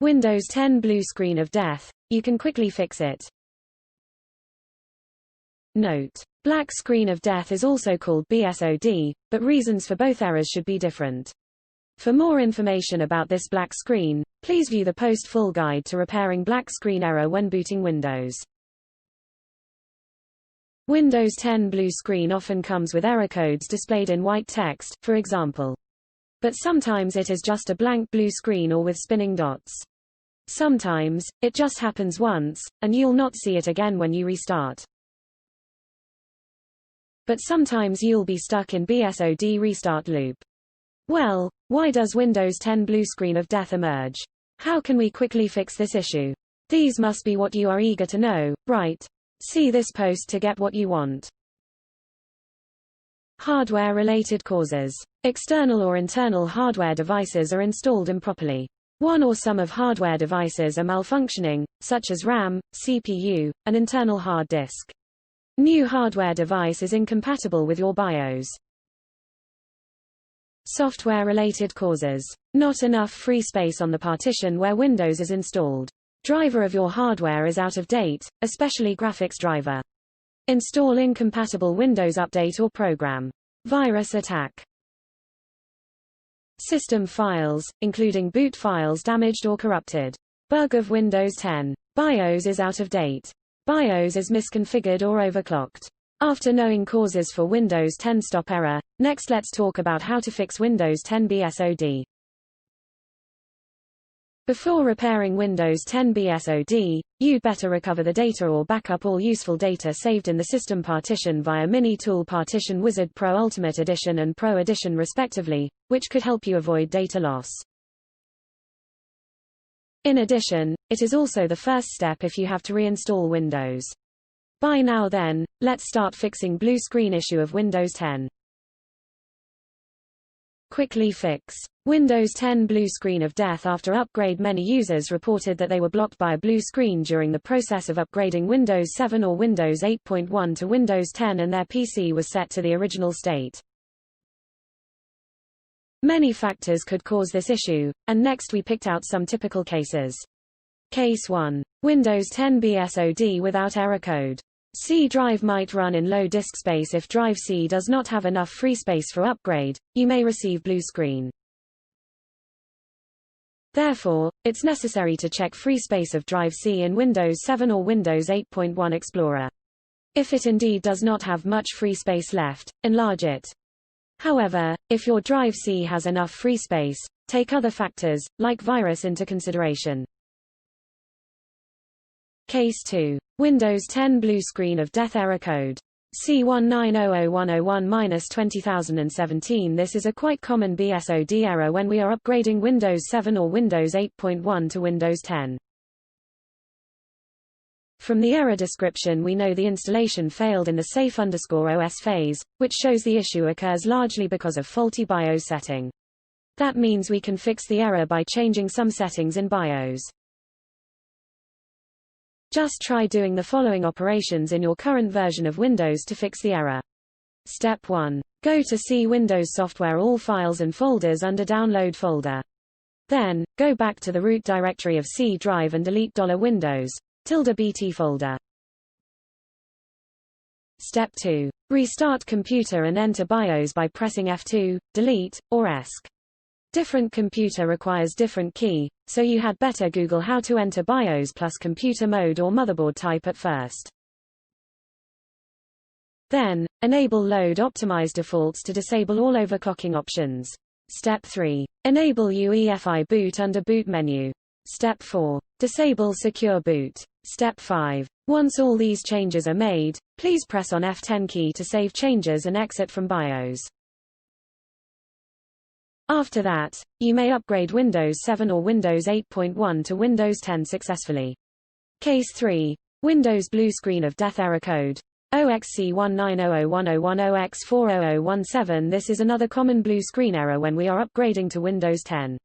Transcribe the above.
Windows 10 blue screen of death. You can quickly fix it. Note: black screen of death is also called BSOD, but reasons for both errors should be different. For more information about this black screen, please view the post-full guide to repairing black screen error when booting Windows. Windows 10 blue screen often comes with error codes displayed in white text, for example. But sometimes it is just a blank blue screen or with spinning dots. Sometimes, it just happens once, and you'll not see it again when you restart. But sometimes you'll be stuck in BSOD restart loop. Well, why does Windows 10 blue screen of death emerge? How can we quickly fix this issue? These must be what you are eager to know, right? See this post to get what you want. Hardware-related causes. External or internal hardware devices are installed improperly. One or some of hardware devices are malfunctioning, such as RAM, CPU, and internal hard disk. New hardware device is incompatible with your BIOS. Software-related causes. Not enough free space on the partition where Windows is installed. Driver of your hardware is out of date, especially graphics driver. Install incompatible Windows update or program. Virus attack. System files, including boot files damaged or corrupted. Bug of Windows 10. BIOS is out of date. BIOS is misconfigured or overclocked. After knowing causes for Windows 10 stop error, next let's talk about how to fix Windows 10 BSOD. Before repairing Windows 10 BSOD, you'd better recover the data or backup all useful data saved in the system partition via Mini-Tool Partition Wizard Pro Ultimate Edition and Pro Edition respectively, which could help you avoid data loss. In addition, it is also the first step if you have to reinstall Windows. By now then, let's start fixing blue screen issue of Windows 10. Quickly fix Windows 10 blue screen of death after upgrade. Many users reported that they were blocked by a blue screen during the process of upgrading Windows 7 or Windows 8.1 to Windows 10 and their PC was set to the original state. Many factors could cause this issue, and next we picked out some typical cases. Case 1. Windows 10 BSOD without error code. C drive might run in low disk space. If drive C does not have enough free space for upgrade, you may receive blue screen. Therefore, it's necessary to check free space of drive C in Windows 7 or Windows 8.1 Explorer. If it indeed does not have much free space left, enlarge it. However, if your drive C has enough free space, take other factors, like virus, into consideration. Case 2. Windows 10 blue screen of death error code. C1900101-20017. This is a quite common BSOD error when we are upgrading Windows 7 or Windows 8.1 to Windows 10. From the error description we know the installation failed in the safe_OS phase, which shows the issue occurs largely because of faulty BIOS setting. That means we can fix the error by changing some settings in BIOS. Just try doing the following operations in your current version of Windows to fix the error. Step 1. Go to C Windows Software All Files and Folders under Download folder. Then, go back to the root directory of C drive and delete $Windows~BT folder. Step 2. Restart computer and enter BIOS by pressing F2, delete, or ESC. Different computer requires different key, so you had better Google how to enter BIOS plus computer mode or motherboard type at first. Then, enable load optimize defaults to disable all overclocking options. Step 3. Enable UEFI boot under boot menu. Step 4. Disable secure boot. Step 5. Once all these changes are made, please press on F10 key to save changes and exit from BIOS. After that, you may upgrade Windows 7 or Windows 8.1 to Windows 10 successfully. Case 3. Windows blue screen of death error code. OXC1900101OX40017. This is another common blue screen error when we are upgrading to Windows 10.